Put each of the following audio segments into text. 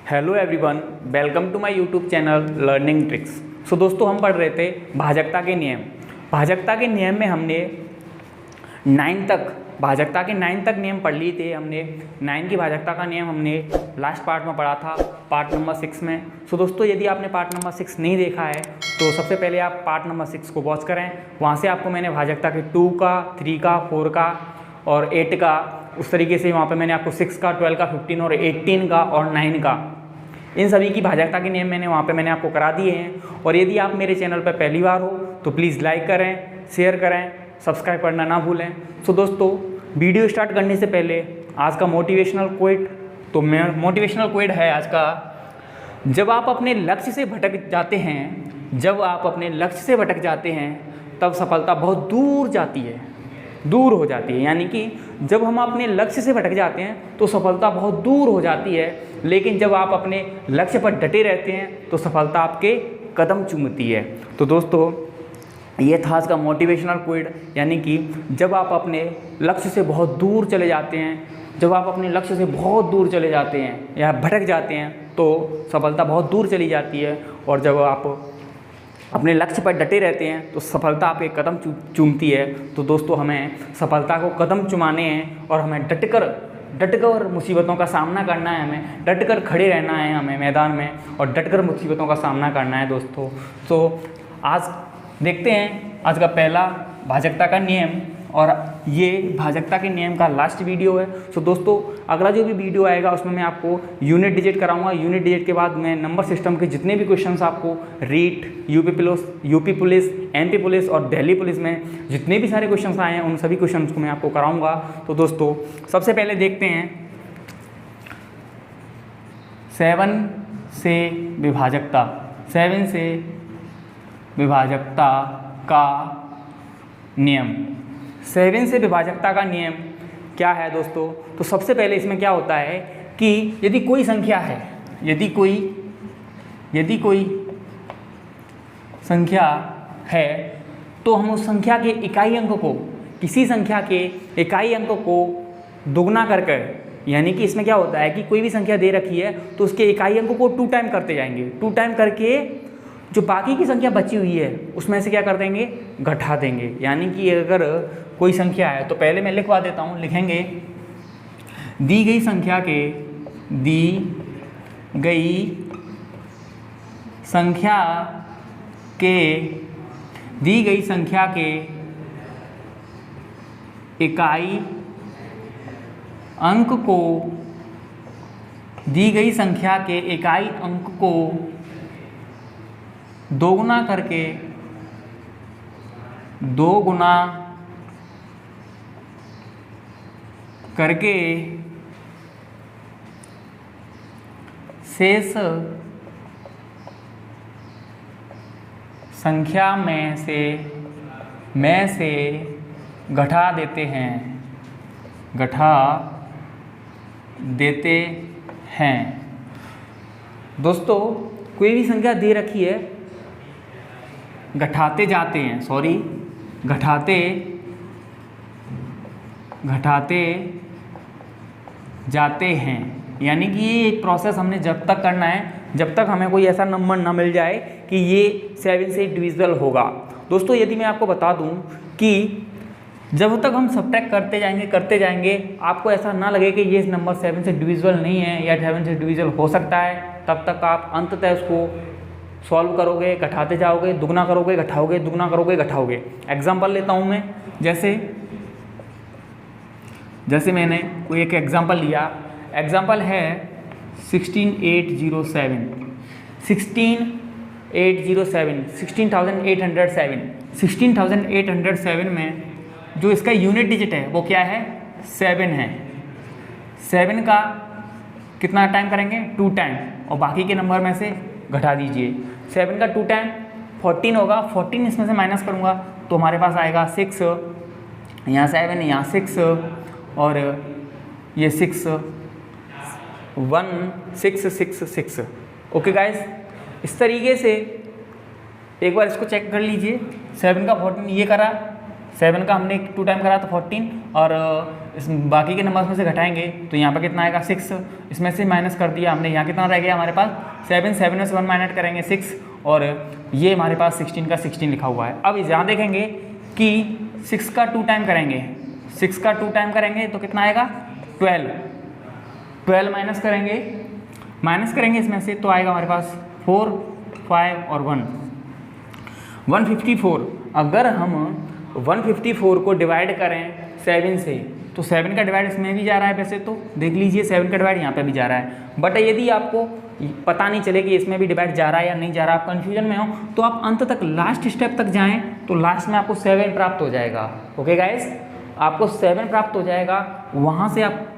Hello everyone, welcome to my YouTube channel learning tricks. So दोस्तों, हम पढ़ रहे थे भाजकता के नियम। भाजकता के नियम में हमने 9 तक भाजकता के 9 तक नियम पढ़ लिए थे। हमने 9 की भाजकता का नियम हमने लास्ट पार्ट में पढ़ा था, पार्ट नंबर 6 में। सो दोस्तों, यदि आपने पार्ट नंबर 6 नहीं देखा है तो सबसे पहले आप पार्ट नंबर 6 को वॉच करें। वहाँ से आपको मैंने भाजकता के 2 का, 3 का, 4 का और 8 का, उस तरीके से वहाँ पे मैंने आपको 6 का, 12 का, 15 और 18 का और 9 का, इन सभी की भाजकता के नियम मैंने आपको करा दिए हैं। और यदि आप मेरे चैनल पर पहली बार हो तो प्लीज़ लाइक करें, शेयर करें, सब्सक्राइब करना ना भूलें। सो दोस्तों, वीडियो स्टार्ट करने से पहले आज का मोटिवेशनल कोट, तो मोटिवेशनल कोट है आज का, जब आप अपने लक्ष्य से भटक जाते हैं तब सफलता बहुत दूर हो जाती है। यानी कि जब हम अपने लक्ष्य से भटक जाते हैं तो सफलता बहुत दूर हो जाती है, लेकिन जब आप अपने लक्ष्य पर डटे रहते हैं तो सफलता आपके कदम चूमती है। तो दोस्तों, ये था आज का मोटिवेशनल कोट, यानी कि जब आप अपने लक्ष्य से बहुत दूर चले जाते हैं या भटक जाते हैं तो सफलता बहुत दूर चली जाती है, और जब आप अपने लक्ष्य पर डटे रहते हैं तो सफलता आपके कदम चूमती है। तो दोस्तों, हमें सफलता को कदम चुमाने हैं और हमें डटकर मुसीबतों का सामना करना है। हमें डटकर खड़े रहना है, हमें मैदान में, और डटकर मुसीबतों का सामना करना है दोस्तों। तो आज देखते हैं आज का पहला भाजकता का नियम, और ये भाजकता के नियम का लास्ट वीडियो है। सो दोस्तों, अगला जो भी वीडियो आएगा उसमें मैं आपको यूनिट डिजिट कराऊंगा। यूनिट डिजिट के बाद मैं नंबर सिस्टम के जितने भी क्वेश्चंस आपको REET, UP police, MP police और दिल्ली पुलिस में जितने भी सारे क्वेश्चंस आए हैं उन सभी क्वेश्चंस को मैं आपको कराऊंगा। तो दोस्तों, सबसे पहले देखते हैं 7 से विभाजकता का नियम। 7 से विभाजकता का नियम क्या है दोस्तों? तो सबसे पहले इसमें क्या होता है कि यदि कोई संख्या है, यदि कोई संख्या है तो हम उस संख्या के इकाई अंक को, किसी संख्या के इकाई अंक को दोगुना करके, यानी कि इसमें क्या होता है कि कोई भी संख्या दे रखी है तो उसके इकाई अंक को 2 टाइम करते जाएंगे। 2 टाइम करके जो बाकी की संख्या बची हुई है उसमें से क्या कर देंगे, घटा देंगे। यानी कि अगर कोई संख्या है तो पहले मैं लिखवा देता हूँ, लिखेंगे दी गई संख्या के इकाई अंक को दोगुना करके शेष संख्या में से घटा देते हैं। दोस्तों, कोई भी संख्या दे रखी है, घटाते जाते हैं। यानी कि ये एक प्रोसेस हमने जब तक करना है जब तक हमें कोई ऐसा नंबर ना मिल जाए कि ये 7 से डिविजिबल होगा। दोस्तों, यदि मैं आपको बता दूं कि जब तक हम सब्ट्रैक्ट करते जाएंगे आपको ऐसा ना लगे कि ये नंबर 7 से डिविजिबल नहीं है या 7 से डिविजिबल हो सकता है, तब तक आप अंततः उसको सॉल्व करोगे, घटाते जाओगे, दुगना करोगे, घटाओगे। एग्जाम्पल लेता हूँ मैं, जैसे मैंने कोई एक एग्जाम्पल लिया। एग्जाम्पल है 16807 में जो इसका यूनिट डिजिट है वो क्या है, 7 है। 7 का कितना टाइम करेंगे, 2 टाइम, और बाकी के नंबर में से घटा दीजिए। 7 का 2 टाइम 14 होगा, 14 इसमें से माइनस करूँगा तो हमारे पास आएगा 6, यहाँ 7, यहाँ 6 और ये 6, 1 6 6 6। ओके गाइस, इस तरीके से एक बार इसको चेक कर लीजिए। 7 का 14 ये करा, 7 का हमने 2 टाइम करा तो 14, और इस बाकी के नंबर्स में से घटाएंगे तो यहाँ पर कितना आएगा 6, इसमें से माइनस कर दिया हमने, यहाँ कितना रह गया हमारे पास 7, 7 में से 1 माइनस करेंगे 6, और ये हमारे पास 16 का 16 लिखा हुआ है। अब यहाँ देखेंगे कि 6 का 2 टाइम करेंगे, 6 का 2 टाइम करेंगे तो कितना आएगा 12, 12 माइनस करेंगे इसमें से तो आएगा हमारे पास 4, 5 और 1, 154। अगर हम 154 को डिवाइड करें 7 से तो 7 का डिवाइड इसमें भी जा रहा है, वैसे तो देख लीजिए 7 का डिवाइड यहाँ पे भी जा रहा है, बट यदि आपको पता नहीं चले कि इसमें भी डिवाइड जा रहा है या नहीं जा रहा, आप कन्फ्यूजन में हो, तो आप अंत तक लास्ट स्टेप तक जाएं तो लास्ट में आपको 7 प्राप्त हो जाएगा। ओके गाइस, आपको 7 प्राप्त हो जाएगा, वहाँ से आप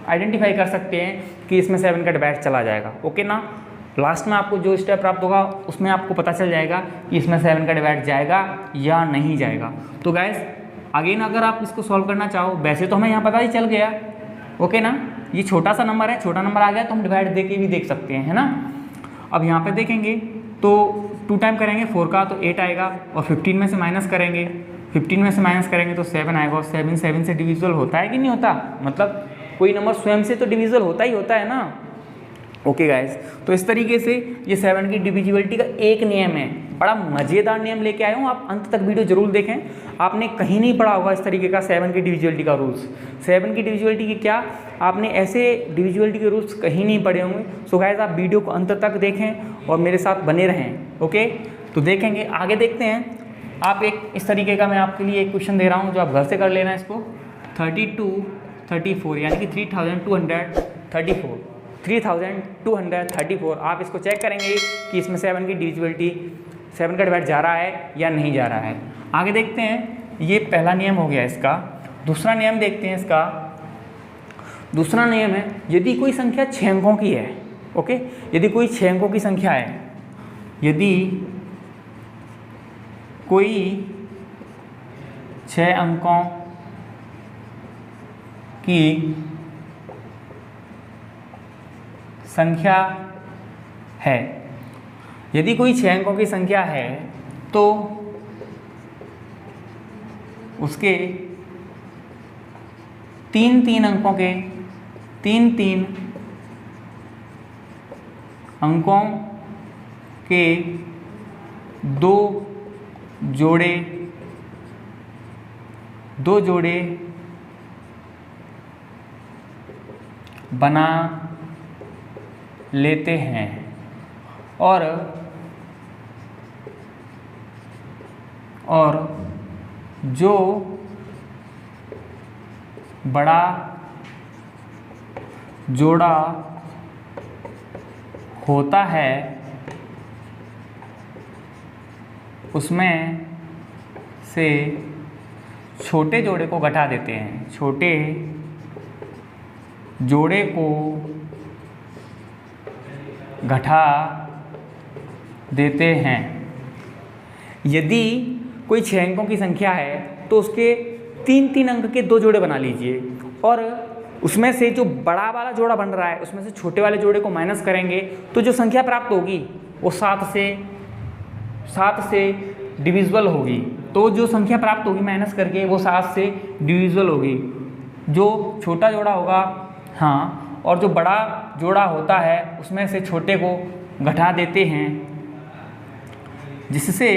आइडेंटिफाई कर सकते हैं कि इसमें 7 का डिवाइड चला जाएगा। ओके ना, लास्ट में आपको जो स्टेप प्राप्त होगा उसमें आपको पता चल जाएगा कि इसमें 7 का डिवाइड जाएगा या नहीं जाएगा। तो गाइस अगेन अगर आप इसको सॉल्व करना चाहो, वैसे तो हमें यहाँ पता ही चल गया, ओके ना, ये छोटा सा नंबर है, छोटा नंबर आ गया तो हम डिवाइड दे के भी देख सकते हैं, है ना। अब यहाँ पे देखेंगे तो 2 टाइम करेंगे 4 का तो 8 आएगा, और 15 में से माइनस करेंगे, 15 में से माइनस करेंगे तो 7 आएगा, और 7 7 से डिविजिबल होता है कि नहीं होता, मतलब कोई नंबर स्वयं से तो डिविजिबल होता ही होता है ना। ओके गाइस, तो इस तरीके से ये 7 की डिविजिबिलिटी का एक नियम है, बड़ा मज़ेदार नियम लेके आया हूँ, आप अंत तक वीडियो जरूर देखें। आपने कहीं नहीं पढ़ा होगा इस तरीके का 7 की डिविजिबिलिटी का रूल्स, 7 की डिविजिबिलिटी की क्या, आपने ऐसे डिविजिबिलिटी के रूल्स कहीं नहीं पढ़े होंगे। सो गाइस आप वीडियो को अंत तक देखें और मेरे साथ बने रहें। ओके, तो देखेंगे, आगे देखते हैं। आप एक इस तरीके का मैं आपके लिए एक क्वेश्चन दे रहा हूँ जो आप घर से कर लेना इसको, 3234 यानी कि 3234 आप इसको चेक करेंगे कि इसमें 7 की डिविजिबिलिटी 7 का डिवाइड जा रहा है या नहीं जा रहा है। आगे देखते हैं, ये पहला नियम हो गया इसका। दूसरा नियम देखते हैं इसका। दूसरा नियम है, यदि कोई संख्या 6 अंकों की है, ओके, यदि कोई 6 अंकों की संख्या है, यदि कोई 6 अंकों की संख्या है, यदि कोई 6 अंकों की संख्या है तो उसके 3 अंकों के 3 अंकों के 2 जोड़े बना लेते हैं, और जो बड़ा जोड़ा होता है उसमें से छोटे जोड़े को घटा देते हैं, छोटे जोड़े को घटा देते हैं। यदि कोई 6 अंकों की संख्या है तो उसके 3 अंक के 2 जोड़े बना लीजिए, और उसमें से जो बड़ा वाला जोड़ा बन रहा है उसमें से छोटे वाले जोड़े को माइनस करेंगे तो जो संख्या प्राप्त होगी वो 7 से डिविजिबल होगी। तो जो संख्या प्राप्त होगी माइनस करके वो 7 से डिविजिबल होगी। जो छोटा जोड़ा होगा, हाँ, और जो बड़ा जोड़ा होता है उसमें से छोटे को घटा देते हैं, जिससे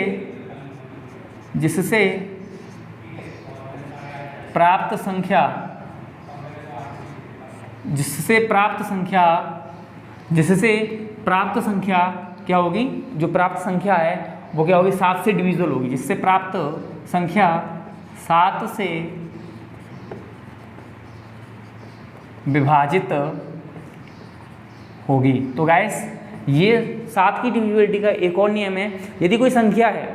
प्राप्त संख्या क्या होगी, जो प्राप्त संख्या है वो क्या होगी, 7 से डिविजिबल होगी, जिससे प्राप्त संख्या 7 से विभाजित होगी। तो गाइस ये 7 की डिविजिबिलिटी का एक और नियम है। यदि कोई संख्या है,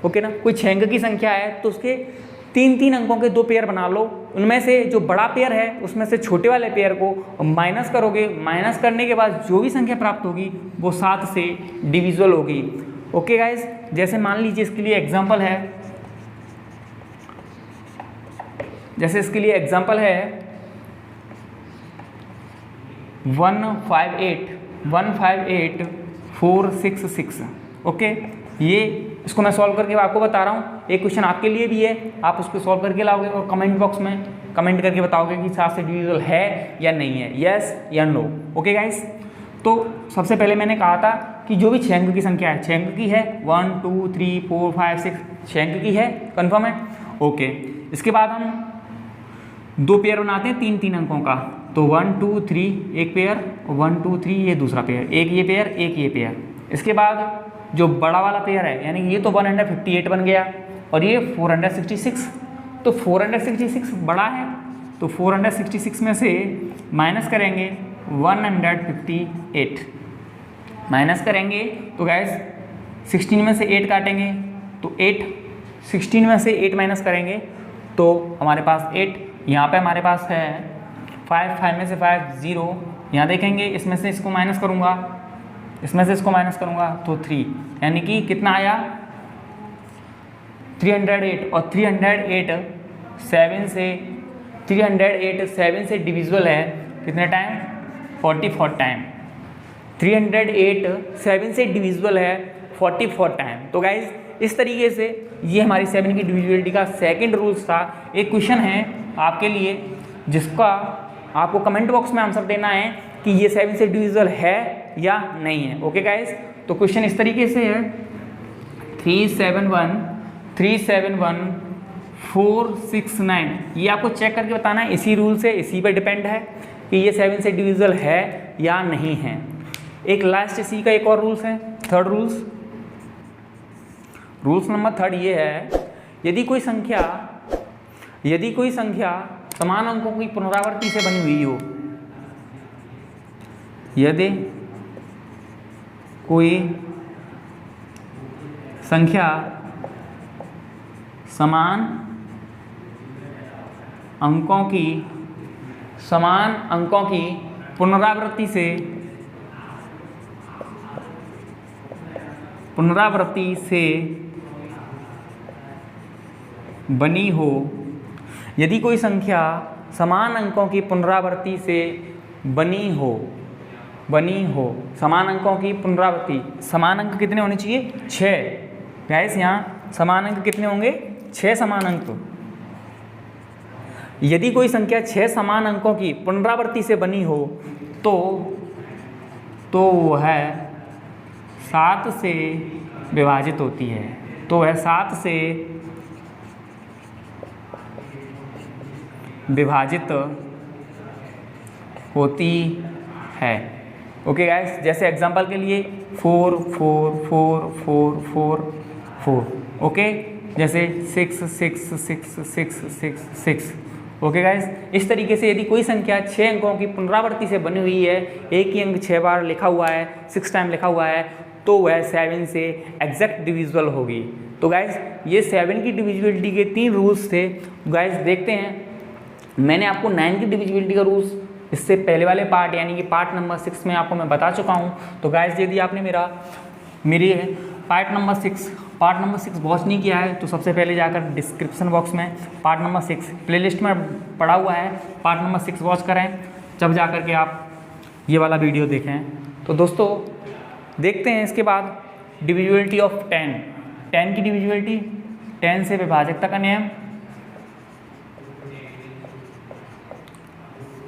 ओके ना, कोई 6 अंक की संख्या है तो उसके 3 अंकों के 2 पेयर बना लो, उनमें से जो बड़ा पेयर है उसमें से छोटे वाले पेयर को माइनस करोगे, माइनस करने के बाद जो भी संख्या प्राप्त होगी वो 7 से डिविजिबल होगी। ओके गाइस, जैसे मान लीजिए इसके लिए एग्जांपल है, जैसे इसके लिए एग्जांपल है 158466। ओके, ये इसको मैं सॉल्व करके आपको बता रहा हूँ। एक क्वेश्चन आपके लिए भी है, आप उसको सॉल्व करके लाओगे और कमेंट बॉक्स में कमेंट करके बताओगे कि 7 से डिविजिबल है या नहीं है, यस या नो। ओके गाइस, तो सबसे पहले मैंने कहा था कि जो भी 6 अंक की संख्या है, 6 अंक की है, 1 2 3 4 5 6, 6 अंक की है, कन्फर्म है। ओके, इसके बाद हम 2 पेयर बनाते हैं 3 3 अंकों का, तो 1 2 3 एक पेयर, 1 2 3 ये दूसरा पेयर, एक ये पेयर एक ये पेयर। इसके बाद जो बड़ा वाला पेयर है, यानी ये तो 158 बन गया और ये 466, तो 466 बड़ा है, तो 466 में से माइनस करेंगे 158, माइनस करेंगे तो गैस 16 में से 8 काटेंगे तो 8, 16 में से 8 माइनस करेंगे तो हमारे पास 8, यहाँ पे हमारे पास है 5, 5 में से 5 0, यहाँ देखेंगे इसमें से इसको माइनस करूँगा, इसमें से इसको माइनस करूँगा तो 3, यानी कि कितना आया 308, और 308 7 से डिविजिबल है कितने टाइम, 44 टाइम। 308 7 से डिविजिबल है 44 टाइम। तो गाइज इस तरीके से ये हमारी 7 की डिविजिबिलिटी का सेकंड रूल्स था। एक क्वेश्चन है आपके लिए जिसका आपको कमेंट बॉक्स में आंसर देना है कि ये 7 से डिविजिबल है या नहीं है। ओके गाइज, तो क्वेश्चन इस तरीके से है 371,469, ये आपको चेक करके बताना है, इसी रूल से, इसी पर डिपेंड है कि ये 7 से डिविजिबल है या नहीं है। एक लास्ट इसी का एक और रूल्स है, थर्ड रूल्स नंबर 3 ये है, यदि कोई संख्या समान अंकों की पुनरावृत्ति से बनी हुई हो, यदि कोई संख्या समान अंकों की पुनरावृत्ति से बनी हो, यदि कोई संख्या समान अंकों की पुनरावृत्ति से बनी हो, समान अंकों की पुनरावृत्ति, समान अंक कितने होने चाहिए, 6। गाइस यहाँ समान अंक कितने होंगे, 6 समान अंक। यदि कोई संख्या 6 समान अंकों की पुनरावृत्ति से बनी हो तो वह 7 से विभाजित होती है, तो वह 7 से विभाजित होती है। ओके गाइस, जैसे एग्जांपल के लिए 4 4 4 4 4 4, ओके, जैसे 6 6 6 6 6 6। ओके गाइस, इस तरीके से यदि कोई संख्या 6 अंकों की पुनरावृत्ति से बनी हुई है, एक ही अंक 6 बार लिखा हुआ है, 6 टाइम लिखा हुआ है, तो वह 7 से एग्जैक्ट डिविजिबल होगी। तो गाइस ये 7 की डिविजिबिलिटी के 3 रूल्स थे। गाइस देखते हैं, मैंने आपको 9 की डिविजिबिलिटी का रूल्स इससे पहले वाले पार्ट यानी कि पार्ट नंबर 6 में आपको मैं बता चुका हूँ। तो गाइस यदि आपने मेरी पार्ट नंबर 6 वॉच नहीं किया है तो सबसे पहले जाकर डिस्क्रिप्शन बॉक्स में पार्ट नंबर 6 प्लेलिस्ट में पड़ा हुआ है, पार्ट नंबर 6 वॉच करें, जब जाकर के आप ये वाला वीडियो देखें। तो दोस्तों देखते हैं इसके बाद डिविजिबिलिटी ऑफ 10 की डिविजिबिलिटी, 10 से विभाजकता का नियम।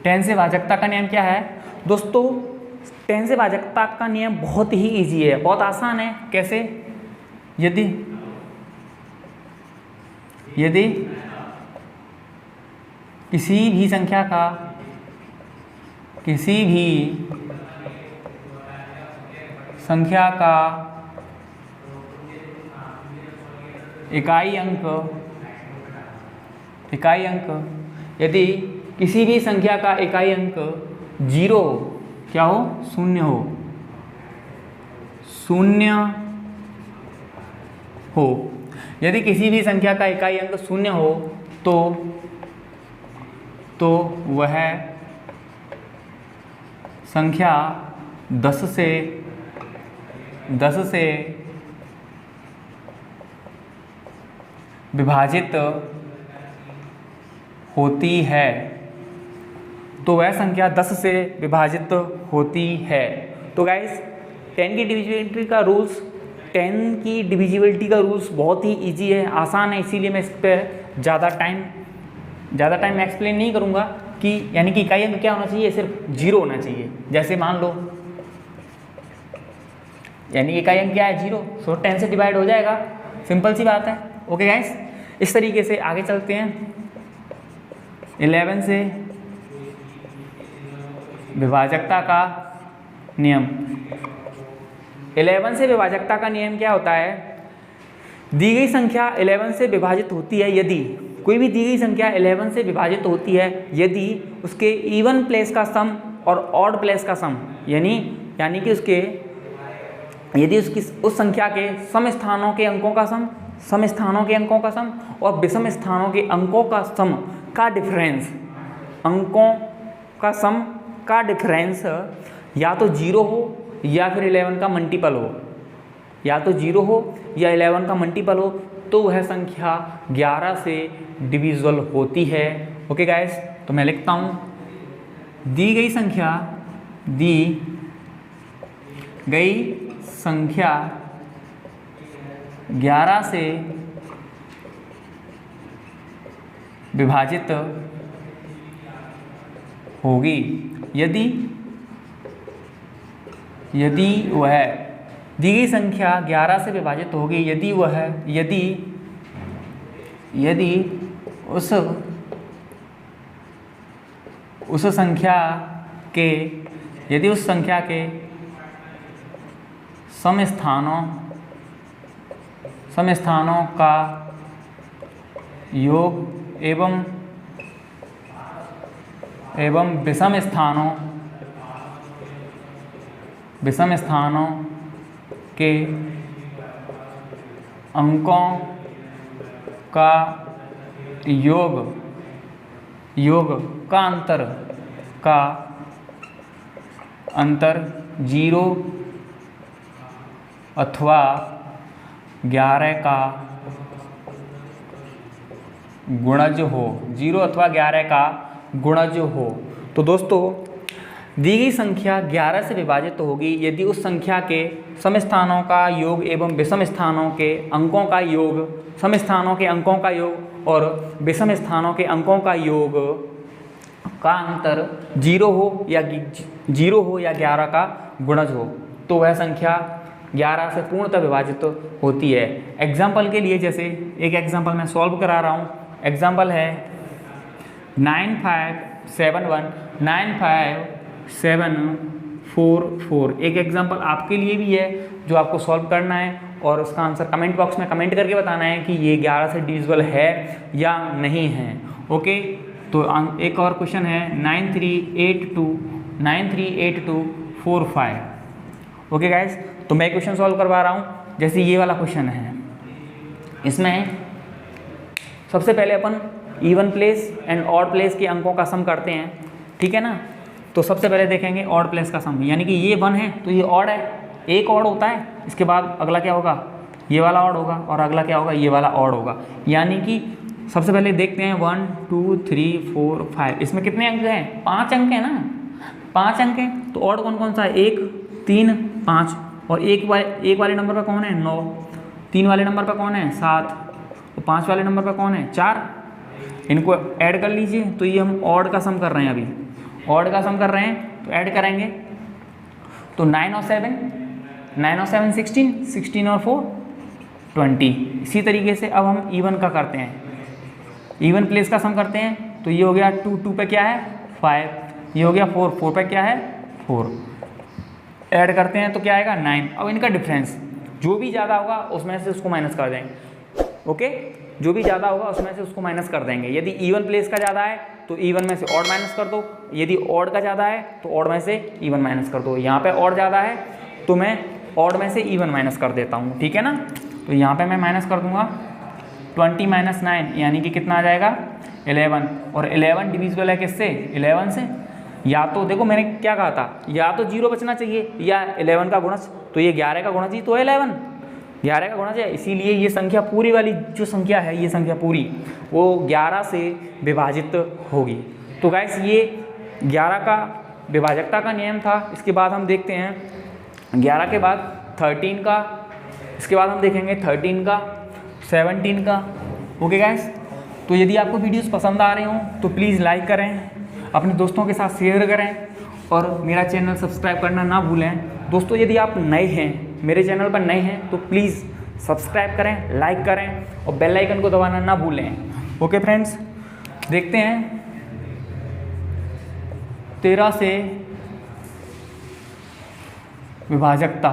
10 से भाजकता का नियम क्या है दोस्तों? 10 से भाजकता का नियम बहुत ही इजी है, बहुत आसान है। कैसे? यदि किसी भी संख्या का इकाई अंक यदि किसी भी संख्या का इकाई अंक 0 क्या हो, 0 हो, यदि किसी भी संख्या का इकाई अंक 0 हो तो वह संख्या 10 से विभाजित होती है, तो वह संख्या 10 से विभाजित होती है। तो गाइस 10 की डिविजिबिलिटी का रूल्स बहुत ही इजी है, आसान है, इसीलिए मैं इस पर ज़्यादा टाइम ज़्यादा टाइम मैं एक्सप्लेन नहीं करूँगा कि यानी कि इकाई अंक क्या होना चाहिए, सिर्फ 0 होना चाहिए। जैसे मान लो यानी कि इकाई अंक क्या है 0, सो 10 से डिवाइड हो जाएगा, सिंपल सी बात है। ओके गाइस, इस तरीके से आगे चलते हैं। 11 से विभाजकता का नियम। 11 से विभाजकता का नियम क्या होता है, दी गई संख्या 11 से विभाजित होती है यदि, कोई भी दी गई संख्या 11 से विभाजित होती है यदि उसके इवन प्लेस का सम और ऑड प्लेस का सम, यानी कि उसके यदि उसकी उस संख्या के सम स्थानों के अंकों का सम, सम स्थानों के अंकों का सम और विषम स्थानों के अंकों का सम का डिफरेंस, अंकों का सम का डिफरेंस या तो 0 हो या फिर 11 का मल्टीपल हो, या तो 0 हो या 11 का मल्टीपल हो, तो वह संख्या 11 से डिविजिबल होती है। ओके गाइस, तो मैं लिखता हूँ, दी गई संख्या 11 से विभाजित होगी यदि वह, दी गई संख्या 11 से विभाजित होगी यदि उस संख्या के सम स्थानों का योग एवं विषम स्थानों के अंकों का योग का अंतर 0 अथवा 11 का गुणज हो, 0 अथवा 11 का गुणज हो। तो दोस्तों, दी गई संख्या 11 से विभाजित होगी यदि उस संख्या के सम स्थानों का योग एवं विषम स्थानों के अंकों का योग, सम स्थानों के अंकों का योग और विषम स्थानों के अंकों का योग का अंतर 0 हो या 11 का गुणज हो, तो वह संख्या 11 से पूर्णतः विभाजित होती है। एग्जाम्पल के लिए, जैसे एक एग्जाम्पल मैं सॉल्व करा रहा हूँ। एग्जाम्पल है 9571954744। एक एग्जाम्पल आपके लिए भी है जो आपको सॉल्व करना है और उसका आंसर कमेंट बॉक्स में कमेंट करके बताना है कि ये 11 से डिविजिबल है या नहीं है। ओके, तो एक और क्वेश्चन है 938245। ओके गाइज, तो मैं क्वेश्चन सॉल्व करवा रहा हूँ। जैसे ये वाला क्वेश्चन है, इसमें सबसे पहले अपन even place and odd place के अंकों का सम करते हैं, ठीक है ना। तो सबसे पहले देखेंगे ऑड प्लेस का सम, यानी कि ये 1 है तो ये ऑड है, एक ऑड होता है, इसके बाद अगला क्या होगा, ये वाला ऑड होगा और अगला क्या होगा, ये वाला ऑड होगा। यानी कि सबसे पहले देखते हैं 1 2 3 4 5, इसमें कितने अंक हैं, 5 अंक हैं ना, 5 अंक हैं। तो ऑड कौन कौन सा है, 1 3 5, और एक वाले नंबर पर कौन है 9, 3 वाले नंबर पर कौन है 7, और 5 वाले नंबर पर कौन है 4। इनको ऐड कर लीजिए, तो ये हम ऑड का सम कर रहे हैं, अभी ऑड का सम कर रहे हैं, तो ऐड करेंगे तो 9 और 7 16, 16 और 4 20। इसी तरीके से अब हम इवन का करते हैं, इवन प्लेस का सम करते हैं। तो ये हो गया 2 पे क्या है 5, ये हो गया 4 पे क्या है 4, ऐड करते हैं तो क्या आएगा 9। अब इनका डिफरेंस जो भी ज़्यादा होगा उसमें से उसको माइनस कर देंगे। ओके, जो भी ज़्यादा होगा उसमें से उसको माइनस कर देंगे। यदि इवन प्लेस का ज़्यादा है तो इवन में से ऑड माइनस कर दो, यदि ऑड का ज़्यादा है तो ऑड में से इवन माइनस कर दो। यहाँ पे ऑड ज़्यादा है तो मैं ऑड में से इवन माइनस कर देता हूँ, ठीक है ना। तो यहाँ पे मैं माइनस कर दूंगा 20 - 9, यानी कि कितना आ जाएगा 11। और 11 डिविजिबल है किससे, 11 से। या तो देखो मैंने क्या कहा था, या तो 0 बचना चाहिए या 11 का गुणज, तो ये 11 का गुणज ही तो है 11, 11 का गुणज है। इसीलिए ये संख्या पूरी वाली जो संख्या है, ये संख्या पूरी वो 11 से विभाजित होगी। तो गाइस ये 11 का विभाजकता का नियम था। इसके बाद हम देखते हैं 11 के बाद 13 का, इसके बाद हम देखेंगे 13 का, 17 का। ओके गाइस, तो यदि आपको वीडियोस पसंद आ रहे हों तो प्लीज़ लाइक करें, अपने दोस्तों के साथ शेयर करें और मेरा चैनल सब्सक्राइब करना ना भूलें। दोस्तों यदि आप नए हैं, मेरे चैनल पर नए हैं, तो प्लीज़ सब्सक्राइब करें, लाइक करें और बेल आइकन को दबाना ना भूलें। ओके फ्रेंड्स, देखते हैं 13 से विभाजकता।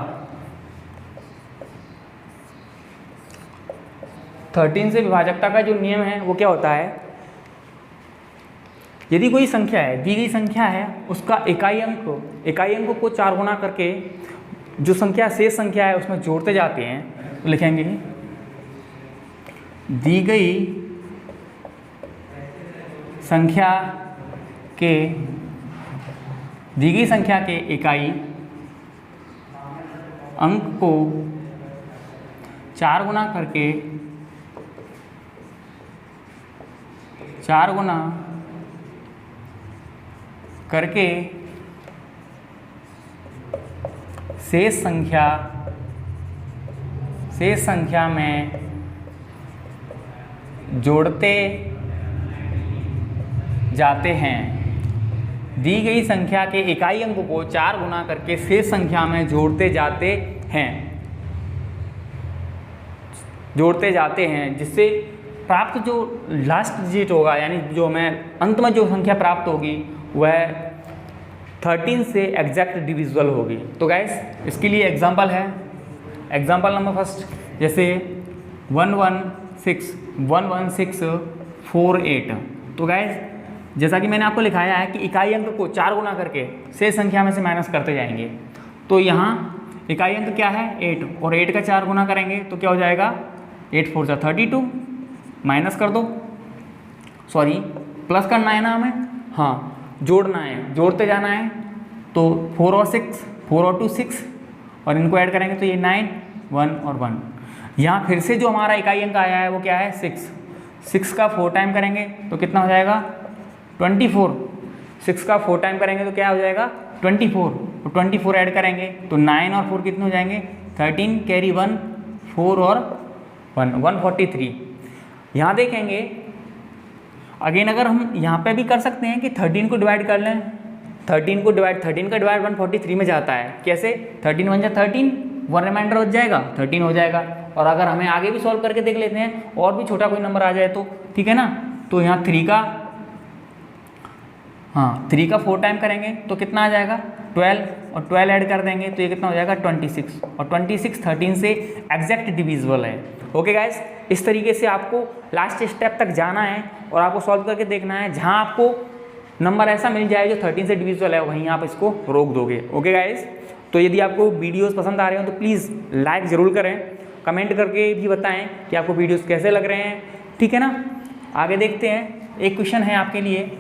13 से विभाजकता का जो नियम है वो क्या होता है, यदि कोई संख्या है, दी गई संख्या है, उसका इकाई अंक को 4 गुना करके जो संख्या शेष संख्या है उसमें जोड़ते जाते हैं, तो लिखेंगे दी गई संख्या के इकाई अंक को 4 गुना करके 4 गुना करके शेष संख्या में जोड़ते जाते हैं। दी गई संख्या के इकाई अंक को 4 गुना करके शेष संख्या में जोड़ते जाते हैं, जिससे प्राप्त जो लास्ट डिजिट होगा, यानी जो हमें अंत में जो संख्या प्राप्त होगी वह 13 से एग्जैक्ट डिविजिबल होगी। तो गाइस इसके लिए एग्जांपल है, एग्जांपल नंबर फर्स्ट, जैसे 11648। तो गाइस जैसा कि मैंने आपको लिखाया है कि इकाई अंक को 4 गुना करके शेष संख्या में से माइनस करते जाएंगे। तो यहाँ इकाई अंक क्या है 8, और 8 का 4 गुना करेंगे तो क्या हो जाएगा 8 4 जा 32, माइनस कर दो, सॉरी प्लस करना है ना हमें, हाँ जोड़ना है, जोड़ते जाना है। तो 4 और 2 6 और इनको ऐड करेंगे तो ये 9 1 और 1। यहाँ फिर से जो हमारा इकाई अंक आया है वो क्या है 6 का 4 टाइम करेंगे तो कितना हो जाएगा 24। 6 का 4 टाइम करेंगे तो क्या हो जाएगा 24, तो 24 ऐड करेंगे तो 9 और 4 कितने हो जाएंगे 13, कैरी 1 4 और 1 143। यहाँ देखेंगे अगेन, अगर हम यहाँ पे भी कर सकते हैं कि 13 को डिवाइड कर लें, 13 का डिवाइड 143 में जाता है। कैसे 13 1 जा 13, 1 रिमाइंडर बच जाएगा 13 हो जाएगा। और अगर हमें आगे भी सॉल्व करके देख लेते हैं और भी छोटा कोई नंबर आ जाए तो ठीक है ना, तो यहाँ 3 का 4 टाइम करेंगे तो कितना आ जाएगा 12, और 12 ऐड कर देंगे तो ये कितना हो जाएगा 26, और 26 13 से एग्जैक्ट डिविजिबल है। ओके गाइस, इस तरीके से आपको लास्ट स्टेप तक जाना है और आपको सॉल्व करके देखना है। जहां आपको नंबर ऐसा मिल जाए जो 13 से डिविजिबल है वहीं आप इसको रोक दोगे। ओके गाइस, तो यदि आपको वीडियोस पसंद आ रहे हो तो प्लीज़ लाइक ज़रूर करें, कमेंट करके भी बताएं कि आपको वीडियोस कैसे लग रहे हैं, ठीक है ना। आगे देखते हैं, एक क्वेश्चन है आपके लिए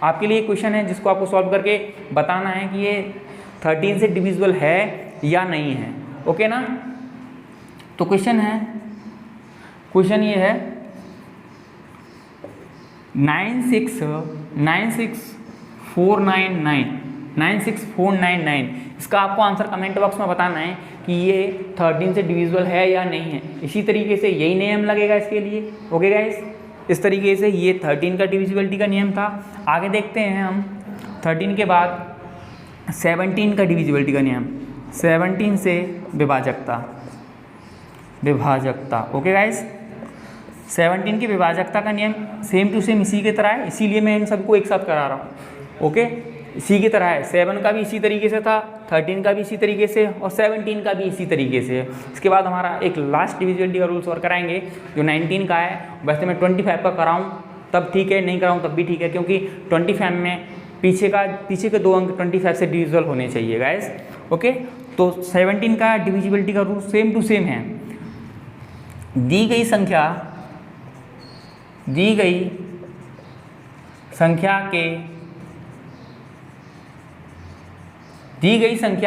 एक क्वेश्चन है जिसको आपको सॉल्व करके बताना है कि ये 13 से डिविजिबल है या नहीं है। ओके ना, तो क्वेश्चन ये है 96499। इसका आपको आंसर कमेंट बॉक्स में बताना है कि ये 13 से डिविजिबल है या नहीं है। इसी तरीके से यही नियम लगेगा इसके लिए। ओके गाइस, इस तरीके से ये 13 का डिविजिबिलिटी का नियम था। आगे देखते हैं हम 13 के बाद 17 का डिविजिबिलिटी का नियम, 17 से विभाजकता। ओके गाइस, 17 की विभाजकता का नियम सेम टू सेम इसी की तरह है, इसीलिए मैं इन सबको एक साथ करा रहा हूँ। ओके, इसी की तरह है, 7 का भी इसी तरीके से था, 13 का भी इसी तरीके से, और 17 का भी इसी तरीके से। इसके बाद हमारा एक लास्ट डिविजिबिलिटी का रूल सॉल्व कराएंगे जो 19 का है। वैसे मैं 25 का कराऊँ तब ठीक है, नहीं कराऊँ तब भी ठीक है, क्योंकि 25 में पीछे के 2 अंक 25 से डिविजिबल होने चाहिए गाइस। ओके, तो 17 का डिविजिबिलिटी का रूल सेम टू सेम है। दी गई संख्या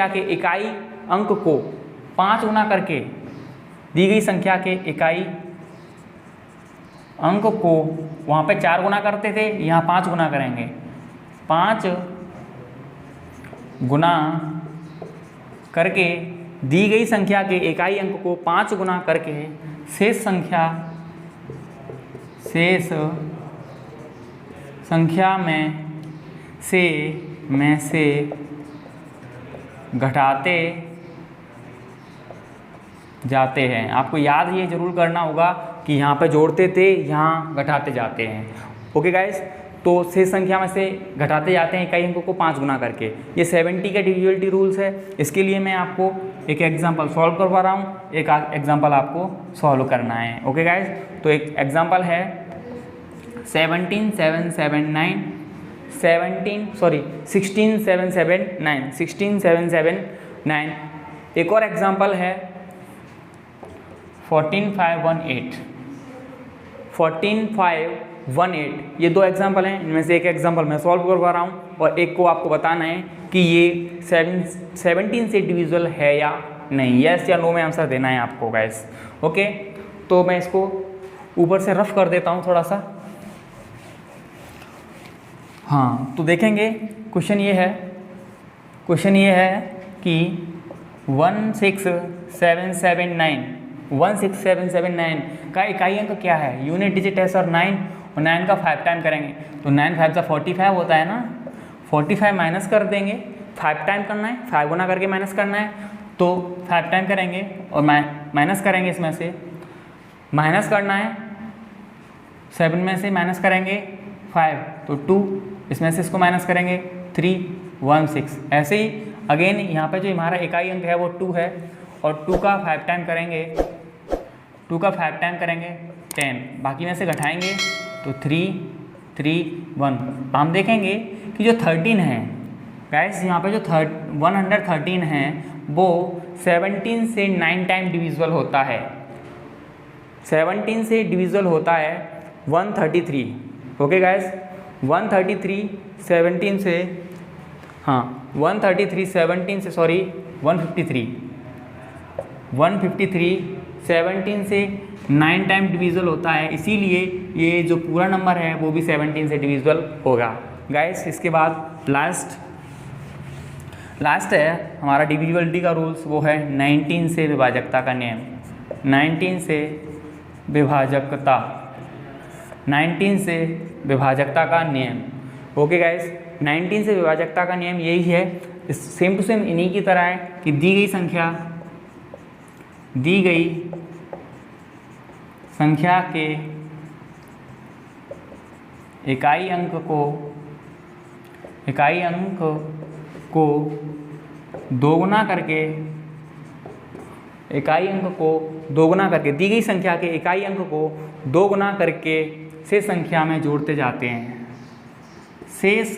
के इकाई अंक को 5 गुना करके, दी गई संख्या के इकाई अंक को वहाँ पे 4 गुना करते थे, यहाँ 5 गुना करेंगे। 5 गुना करके दी गई संख्या के इकाई अंक को 5 गुना करके शेष शेष संख्या में से घटाते जाते हैं। आपको याद ये जरूर करना होगा कि यहाँ पे जोड़ते थे, यहाँ घटाते जाते हैं। ओके गाइस, तो शेष संख्या में से घटाते जाते हैं इकाई अंकों को 5 गुना करके। ये 70 का डिविजिबिलिटी रूल्स है। इसके लिए मैं आपको एक एग्जांपल सॉल्व करवा रहा हूँ, एक एग्जांपल आपको सॉल्व करना है। ओके गाइस, तो एक एग्जांपल है 16779। एक और एग्जांपल है 14518। ये दो एग्जांपल हैं, इनमें से एक एग्जांपल मैं सॉल्व करवा रहा हूँ और एक को आपको बताना है कि ये 17 से डिविजिबल है या नहीं। यस या नो में आंसर देना है आपको गाइस। ओके, तो मैं इसको ऊपर से रफ कर देता हूँ थोड़ा सा। हाँ, तो देखेंगे क्वेश्चन ये है कि 16779 का इकाई अंक क्या है। यूनिट डिजिट है सर 9 और 9 का 5 टाइम करेंगे तो 9 5 45 होता है ना। 45 माइनस कर देंगे, 5 टाइम करना है, 5 गुना करके माइनस करना है, तो 5 टाइम करेंगे और माइनस करेंगे, इसमें से माइनस करना है, 7 में से माइनस करेंगे 5 तो 2, इसमें से इसको माइनस करेंगे 316। ऐसे ही अगेन यहाँ पे जो हमारा इकाई अंक है वो 2 है और 2 का 5 टाइम करेंगे 10, बाकी में से घटाएंगे तो 3 3 1। हम देखेंगे कि जो 13 है गाइस, यहाँ पे जो 113 है वो 17 से 9 टाइम डिविजिबल होता है। 17 से डिविजिबल होता है 133। ओके गाइस, 133 17 से 153 17 से 9 टाइम डिविजिबल होता है, इसीलिए ये जो पूरा नंबर है वो भी 17 से डिविजिबल होगा गाइस। इसके बाद लास्ट है हमारा डिविजिबिलिटी का रूल्स, वो है 19 से विभाजकता का नियम। 19 से विभाजकता का नियम। ओके गाइस, 19 से विभाजकता का नियम यही है, सेम टू सेम इन्हीं की तरह है कि दी गई संख्या के इकाई अंक को दोगुना करके दी गई संख्या के इकाई अंक को दोगुना करके शेष संख्या में जोड़ते जाते हैं। शेष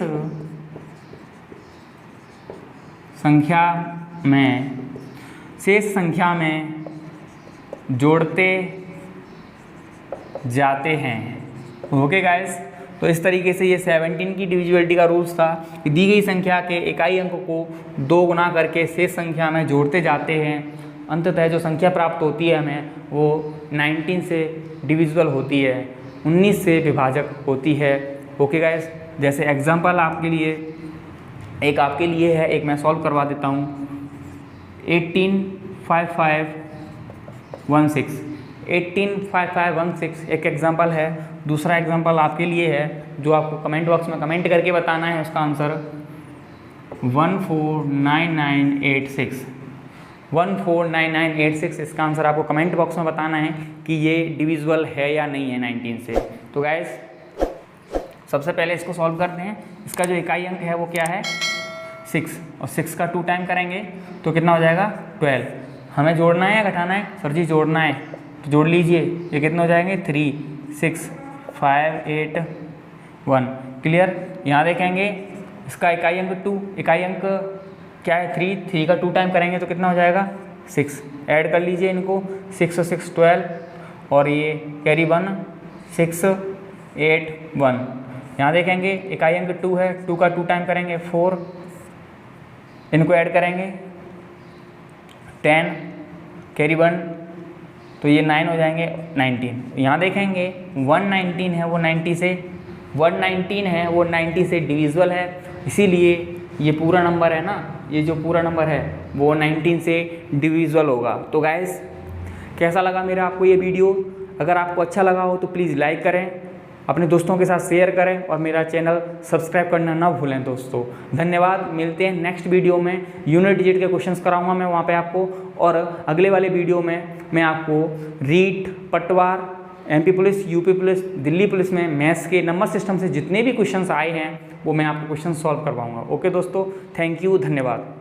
संख्या में जोड़ते जाते हैं। ओके गाइस, तो इस तरीके से ये 17 की डिविजिबिलिटी का रूल्स था कि दी गई संख्या के इकाई अंक को 2 गुना करके शेष संख्या में जोड़ते जाते हैं। अंततः जो संख्या प्राप्त होती है हमें वो 19 से डिविजिबल होती है, 19 से विभाजक होती है। ओके गाइस, जैसे एग्जांपल आपके लिए है, एक मैं सॉल्व करवा देता हूँ। 185516 एक एग्जांपल है। दूसरा एग्जांपल आपके लिए है जो आपको कमेंट बॉक्स में कमेंट करके बताना है उसका आंसर। 149986 इसका आंसर आपको कमेंट बॉक्स में बताना है कि ये डिविजिबल है या नहीं है 19 से। तो गाइस, सबसे पहले इसको सॉल्व करते हैं। इसका जो इकाई अंक है वो क्या है 6, और 6 का 2 टाइम करेंगे तो कितना हो जाएगा 12। हमें जोड़ना है या घटाना है सर जी? जोड़ना है, तो जोड़ लीजिए। ये कितने हो जाएंगे 3 6 5 8 1। क्लियर। यहाँ देखेंगे इसका इकाई अंक 2, इकाई अंक क्या है 3 का 2 टाइम करेंगे तो कितना हो जाएगा 6। ऐड कर लीजिए इनको, 6 और 6 12, और ये कैरी 1 6 8 1। यहाँ देखेंगे इकाई अंक 2 है, 2 का 2 टाइम करेंगे 4, इनको ऐड करेंगे 10 कैरी 1, तो ये 9 हो जाएंगे 19। यहाँ देखेंगे 119 है वो 90 से डिविजिबल है, इसीलिए ये पूरा नंबर है ना, ये जो पूरा नंबर है वो 19 से डिविजिबल होगा। तो गाइस, कैसा लगा मेरा आपको ये वीडियो? अगर आपको अच्छा लगा हो तो प्लीज़ लाइक करें, अपने दोस्तों के साथ शेयर करें और मेरा चैनल सब्सक्राइब करना ना भूलें दोस्तों। धन्यवाद। मिलते हैं नेक्स्ट वीडियो में। यूनिट डिजिट के क्वेश्चंस कराऊंगा मैं वहाँ पे आपको, और अगले वाले वीडियो में मैं आपको रीट, पटवार, MP police, UP police, Delhi police में मैथ्स के नंबर सिस्टम से जितने भी क्वेश्चंस आए हैं वो मैं आपको क्वेश्चन सॉल्व करवाऊंगा। ओके दोस्तों, थैंक यू, धन्यवाद।